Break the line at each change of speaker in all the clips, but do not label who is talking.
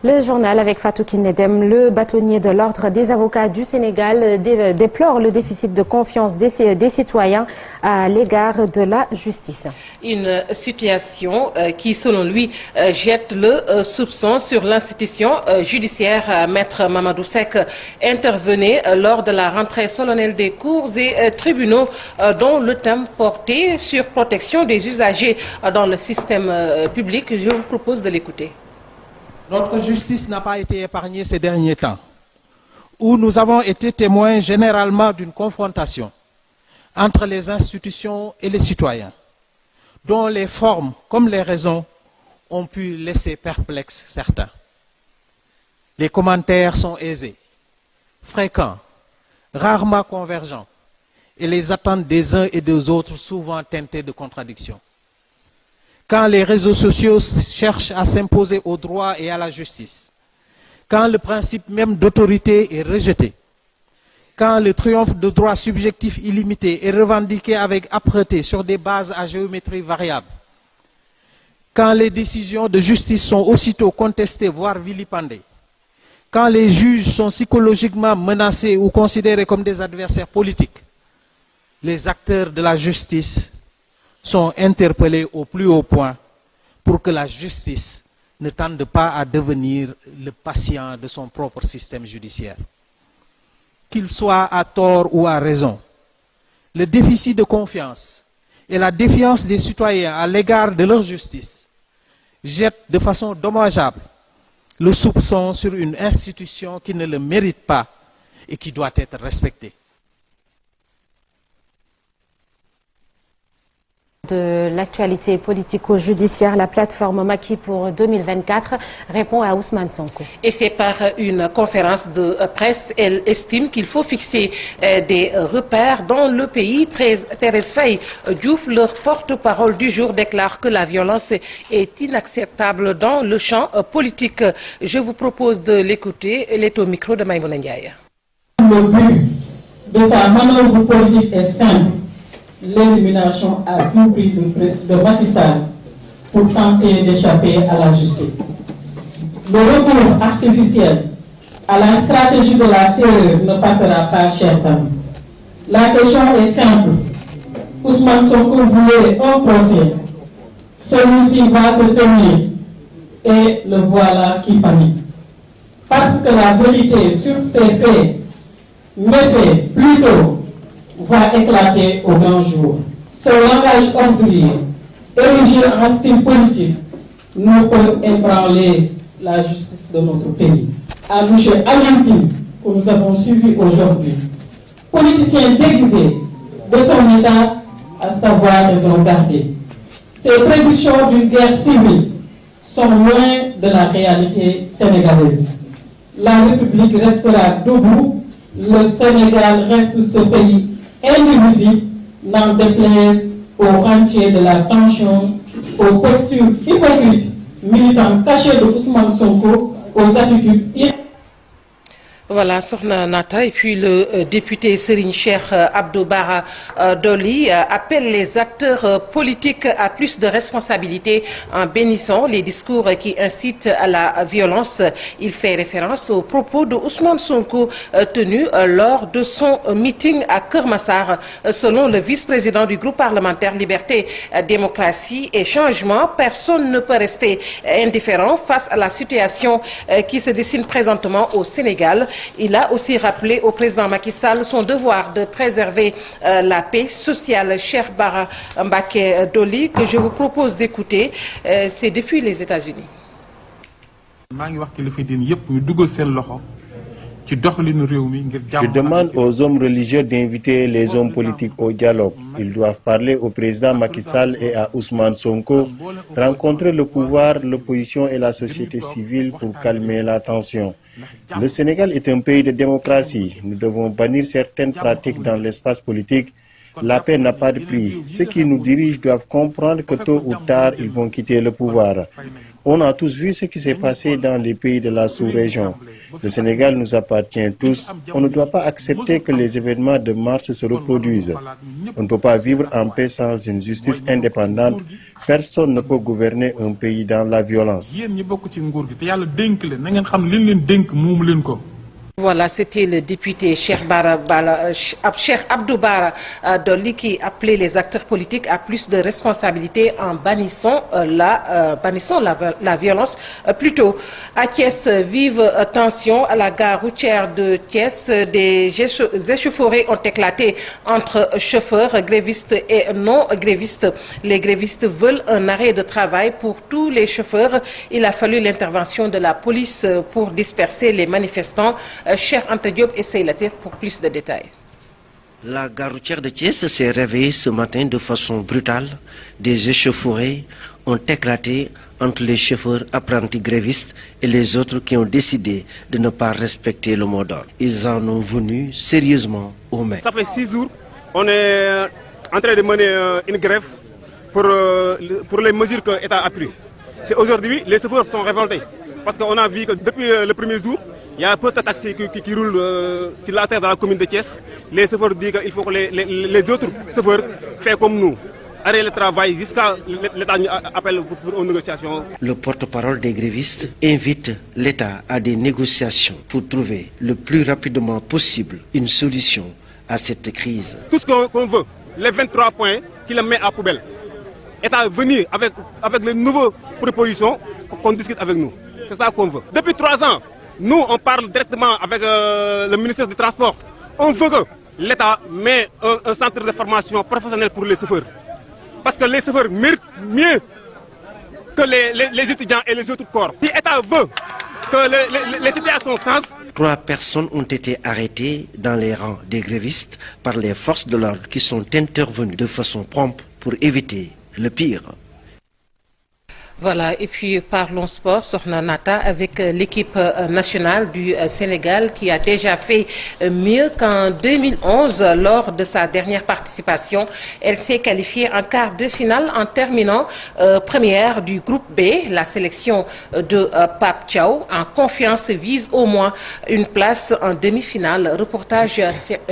Le journal avec Fatou Kinedem, le bâtonnier de l'Ordre des avocats du Sénégal déplore le déficit de confiance des citoyens à l'égard de la justice.
Une situation qui, selon lui, jette le soupçon sur l'institution judiciaire. Maître Mamadou Seck intervenait lors de la rentrée solennelle des cours et tribunaux dont le thème portait sur protection des usagers dans le système public. Je vous propose de l'écouter.
Notre justice n'a pas été épargnée ces derniers temps, où nous avons été témoins généralement d'une confrontation entre les institutions et les citoyens, dont les formes comme les raisons ont pu laisser perplexes certains. Les commentaires sont aisés, fréquents, rarement convergents, et les attentes des uns et des autres souvent teintées de contradictions. Quand les réseaux sociaux cherchent à s'imposer au droit et à la justice, quand le principe même d'autorité est rejeté, quand le triomphe de droits subjectifs illimités est revendiqué avec âpreté sur des bases à géométrie variable, quand les décisions de justice sont aussitôt contestées, voire vilipendées, quand les juges sont psychologiquement menacés ou considérés comme des adversaires politiques, les acteurs de la justice sont interpellés au plus haut point pour que la justice ne tende pas à devenir le patient de son propre système judiciaire. Qu'il soit à tort ou à raison, le déficit de confiance et la défiance des citoyens à l'égard de leur justice jettent de façon dommageable le soupçon sur une institution qui ne le mérite pas et qui doit être respectée.
De l'actualité politico-judiciaire, la plateforme Macky pour 2024 répond à Ousmane Sonko.
Et c'est par une conférence de presse, elle estime qu'il faut fixer des repères dans le pays. Thérèse Faye Diouf, leur porte-parole du jour, déclare que la violence est inacceptable dans le champ politique. Je vous propose de l'écouter. Elle est au micro de Maïmouna Ndiaye.
Le but de sa manœuvre politique est simple. L'élimination à tout prix de Macky Sall pour tenter d'échapper à la justice. Le recours artificiel à la stratégie de la terreur ne passera pas, chers amis. La question est simple. Ousmane Sonko voulait un procès. Celui-ci va se tenir et le voilà qui panique. Parce que la vérité sur ces faits, méfaits plutôt, va éclater au grand jour. Ce langage ordurier, érigé en style politique, ne peut ébranler la justice de notre pays. À M. Amintine, que nous avons suivi aujourd'hui, politicien déguisé de son état, à savoir raison garder. Ces prédictions d'une guerre civile sont loin de la réalité sénégalaise. La République restera debout, le Sénégal reste ce pays indivisible, n'en déplaise aux rentiers de la tension, aux postures hypocrites, militants cachés de Ousmane Sonko, aux attitudes
Voilà, Sokhna Nata. Et puis le député Serigne Cheikh Abdou Bara Dolly appelle les acteurs politiques à plus de responsabilités en bénissant les discours qui incitent à la violence. Il fait référence aux propos de Ousmane Sonko tenus lors de son meeting à Keur Massar. Selon le vice-président du groupe parlementaire Liberté, Démocratie et Changement, personne ne peut rester indifférent face à la situation qui se dessine présentement au Sénégal. Il a aussi rappelé au président Macky Sall son devoir de préserver la paix sociale. Cheikh Bara Mbacké Dolly, que je vous propose d'écouter, c'est depuis les États-Unis.
Je demande aux hommes religieux d'inviter les hommes politiques au dialogue. Ils doivent parler au président Macky Sall et à Ousmane Sonko, rencontrer le pouvoir, l'opposition et la société civile pour calmer la tension. Le Sénégal est un pays de démocratie. Nous devons bannir certaines pratiques dans l'espace politique La paix n'a pas de prix. Ceux qui nous dirigent doivent comprendre que tôt ou tard, ils vont quitter le pouvoir. On a tous vu ce qui s'est passé dans les pays de la sous-région. Le Sénégal nous appartient tous. On ne doit pas accepter que les événements de mars se reproduisent. On ne peut pas vivre en paix sans une justice indépendante. Personne ne peut gouverner un pays dans la violence.
Voilà, c'était le député Cheikh Abdou Bara Dolly qui appelait les acteurs politiques à plus de responsabilités en bannissant la violence. Plutôt, à Thiès, vive tension à la gare routière de Thiès. Des échauffourées ont éclaté entre chauffeurs, grévistes et non grévistes. Les grévistes veulent un arrêt de travail pour tous les chauffeurs. Il a fallu l'intervention de la police pour disperser les manifestants. Cher Anta Diop et Seylatir pour plus de détails.
La gare routière de Thiès s'est réveillée ce matin de façon brutale. Des échauffourées ont éclaté entre les chauffeurs apprentis grévistes et les autres qui ont décidé de ne pas respecter le mot d'ordre. Ils en ont venu sérieusement aux mains.
Ça fait 6 jours, on est en train de mener une grève pour les mesures que l'État a prises. C'est aujourd'hui, les chauffeurs sont révoltés parce qu'on a vu que depuis le premier jour, il y a peu de taxis qui roulent sur la terre dans la commune de Thiès. Les chauffeurs disent qu'il faut que les autres chauffeurs fassent comme nous. Arrêter le travail jusqu'à l'État appelle pour une négociation.
Le porte-parole des grévistes invite l'État à des négociations pour trouver le plus rapidement possible une solution à cette crise.
Tout ce qu'on veut, les 23 points, qu'il le met à poubelle. L'État venir avec les nouvelles propositions qu'on discute avec nous. C'est ça qu'on veut. Depuis 3 ans, nous, on parle directement avec le ministère du Transport. On veut que l'État mette un centre de formation professionnelle pour les chauffeurs. Parce que les chauffeurs méritent mieux que les étudiants et les autres corps. Si l'État veut que les situations changent.
3 personnes ont été arrêtées dans les rangs des grévistes par les forces de l'ordre qui sont intervenues de façon prompte pour éviter le pire.
Voilà, et puis parlons sport, Sokhna Nata, avec l'équipe nationale du Sénégal qui a déjà fait mieux qu'en 2011 lors de sa dernière participation. Elle s'est qualifiée en quart de finale en terminant première du groupe B. La sélection de Pape Thiaw en confiance vise au moins une place en demi-finale. Reportage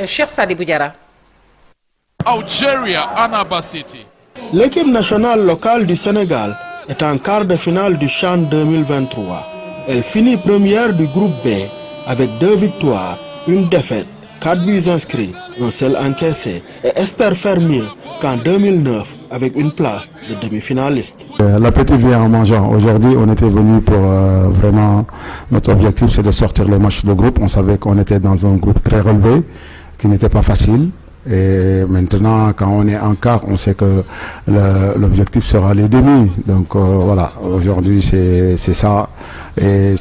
Cheikh Sadibou Diarra.
Algeria, Annaba City.
L'équipe nationale locale du Sénégal est en quart de finale du CHAN 2023. Elle finit première du groupe B avec 2 victoires, 1 défaite, 4 buts inscrits, 1 seul encaissé et espère faire mieux qu'en 2009 avec une place de demi-finaliste.
L'appétit vient en mangeant. Aujourd'hui, on était venu pour vraiment... Notre objectif, c'est de sortir le match de groupe. On savait qu'on était dans un groupe très relevé, qui n'était pas facile. Et maintenant, quand on est en quart, on sait que l'objectif sera les demi. Donc voilà, aujourd'hui c'est ça. Et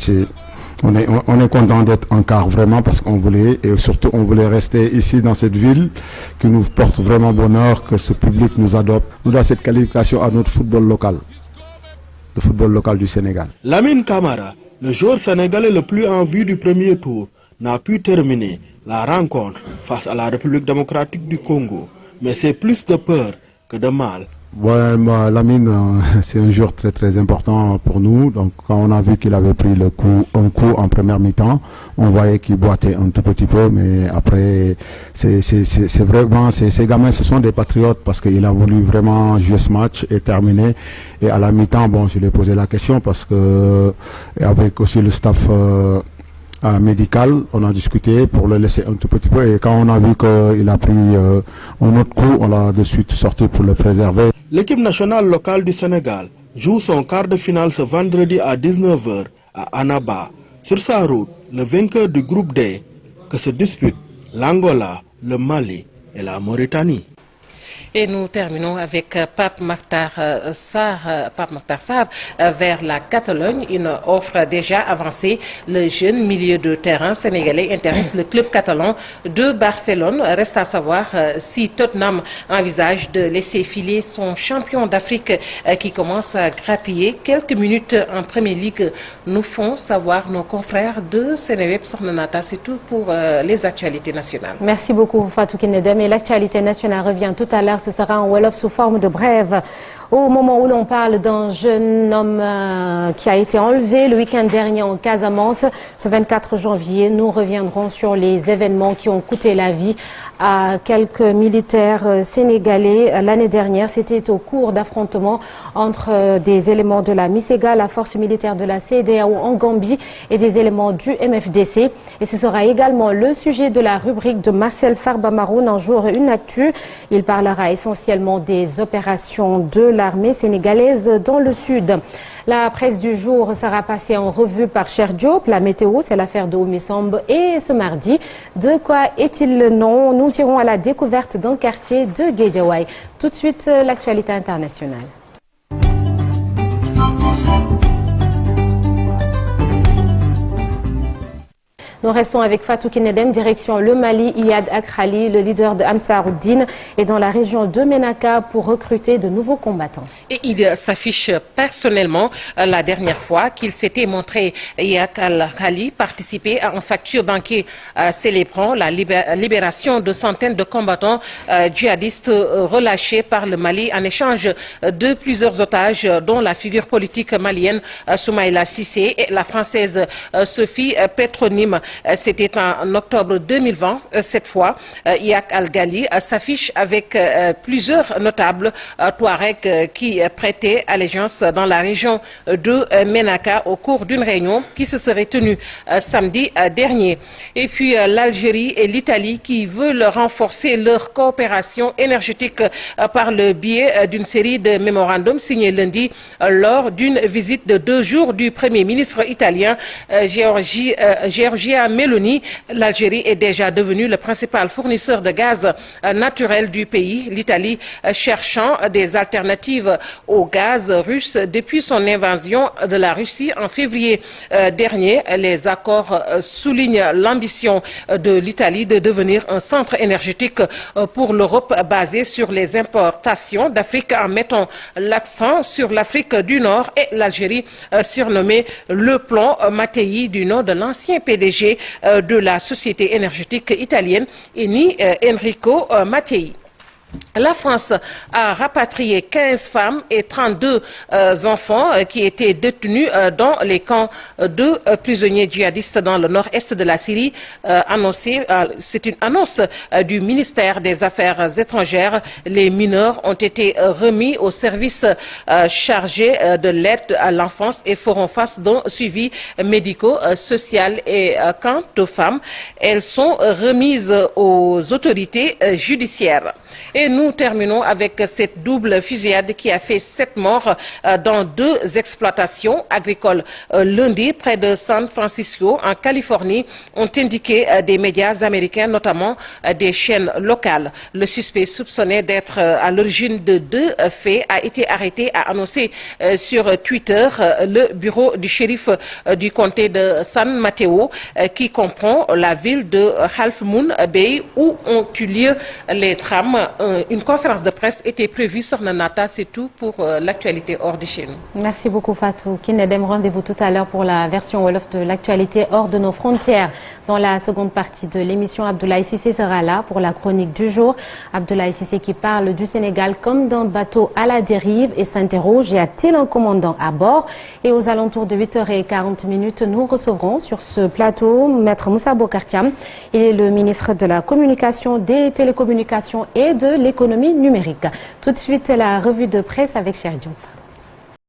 on est content d'être en quart vraiment parce qu'on voulait, et surtout on voulait rester ici dans cette ville qui nous porte vraiment bonheur, que ce public nous adopte. Nous donne cette qualification à notre football local, le football local du Sénégal.
Lamine Camara, le joueur sénégalais le plus en vue du premier tour, n'a pu terminer la rencontre face à la République démocratique du Congo. Mais c'est plus de peur que de mal.
Ouais, Lamine, c'est un joueur très très important pour nous. Donc quand on a vu qu'il avait pris un coup en première mi-temps, on voyait qu'il boitait un tout petit peu. Mais après, c'est vraiment, ces gamins, ce sont des patriotes parce qu'il a voulu vraiment jouer ce match et terminer. Et à la mi-temps, bon, je lui ai posé la question parce que avec aussi le staff médical, on a discuté pour le laisser un tout petit peu et quand on a vu qu'il a pris un autre coup, on l'a de suite sorti pour le préserver.
L'équipe nationale locale du Sénégal joue son quart de finale ce vendredi à 19h à Annaba. Sur sa route, le vainqueur du groupe D que se disputent l'Angola, le Mali et la Mauritanie.
Et nous terminons avec Pape Makhtar Sarr vers la Catalogne. Une offre déjà avancée. Le jeune milieu de terrain sénégalais intéresse le club catalan de Barcelone. Reste à savoir si Tottenham envisage de laisser filer son champion d'Afrique qui commence à grappiller quelques minutes en Premier League. Nous font savoir nos confrères de Seneweb. Sokhna Nata, c'est tout pour les actualités nationales.
Merci beaucoup Fatou Kinedem. Et l'actualité nationale revient tout à l'heure. Ce sera en Wolof sous forme de brève. Au moment où l'on parle d'un jeune homme qui a été enlevé le week-end dernier en Casamance, ce 24 janvier, nous reviendrons sur les événements qui ont coûté la vie à quelques militaires sénégalais. L'année dernière, c'était au cours d'affrontements entre des éléments de la MISEGA, la force militaire de la CEDEAO en Gambie, et des éléments du MFDC. Et ce sera également le sujet de la rubrique de Marcel Farba Maroun, un jour une actu. Il parlera essentiellement des opérations de l'armée sénégalaise dans le sud. La presse du jour sera passée en revue par Cher Diop. La météo, c'est l'affaire de Oumy-Samb. Et ce mardi, de quoi est-il le nom? Nous irons à la découverte d'un quartier de Guédiawaye. Tout de suite, l'actualité internationale. Nous restons avec Fatou Kinedem, direction le Mali. Iyad Akrali, le leader de Ansar-ud-Din, est dans la région de Ménaka pour recruter de nouveaux combattants.
Et il s'affiche personnellement la dernière fois qu'il s'était montré, Iyad Akrali, participer à un facture banquier célébrant la libération de centaines de combattants djihadistes relâchés par le Mali en échange de plusieurs otages, dont la figure politique malienne Soumaïla Cissé et la française Sophie Petronim. C'était en octobre 2020. Cette fois, Iyad Al-Ghali s'affiche avec plusieurs notables Touaregs qui prêtaient allégeance dans la région de Ménaka au cours d'une réunion qui se serait tenue samedi dernier. Et puis l'Algérie et l'Italie qui veulent renforcer leur coopération énergétique par le biais d'une série de mémorandums signés lundi lors d'une visite de 2 jours du Premier ministre italien Giorgia Meloni. L'Algérie est déjà devenue le principal fournisseur de gaz naturel du pays, l'Italie cherchant des alternatives au gaz russe depuis son invasion de la Russie en février dernier. Les accords soulignent l'ambition de l'Italie de devenir un centre énergétique pour l'Europe basé sur les importations d'Afrique en mettant l'accent sur l'Afrique du Nord et l'Algérie surnommée le plomb Mattei du nom de l'ancien PDG de la société énergétique italienne Eni, Enrico Mattei. La France a rapatrié 15 femmes et 32 enfants qui étaient détenus dans les camps de prisonniers djihadistes dans le nord-est de la Syrie. C'est une annonce du ministère des Affaires étrangères. Les mineurs ont été remis au service chargé de l'aide à l'enfance et feront face d'un suivi médico-social. Et quant aux femmes, elles sont remises aux autorités judiciaires. Et nous terminons avec cette double fusillade qui a fait 7 morts dans 2 exploitations agricoles lundi près de San Francisco en Californie, ont indiqué des médias américains, notamment des chaînes locales. Le suspect soupçonné d'être à l'origine de 2 faits a été arrêté, a annoncé sur Twitter le bureau du shérif du comté de San Mateo qui comprend la ville de Half Moon Bay où ont eu lieu les drames. Une conférence de presse était prévue sur Nanata. C'est tout pour l'actualité hors de chez nous.
Merci beaucoup Fatou Kinedem. Rendez-vous tout à l'heure pour la version Wolof de l'actualité hors de nos frontières. Dans la seconde partie de l'émission, Abdoulaye Cissé sera là pour la chronique du jour. Abdoulaye Cissé qui parle du Sénégal comme d'un bateau à la dérive et s'interroge, y a-t-il un commandant à bord? Et aux alentours de 8h40, nous recevrons sur ce plateau Maître Moussa Bocar Thiam. Il est le ministre de la Communication, des Télécommunications et de l'économie numérique. Tout de suite, la revue de presse avec Cher Diop.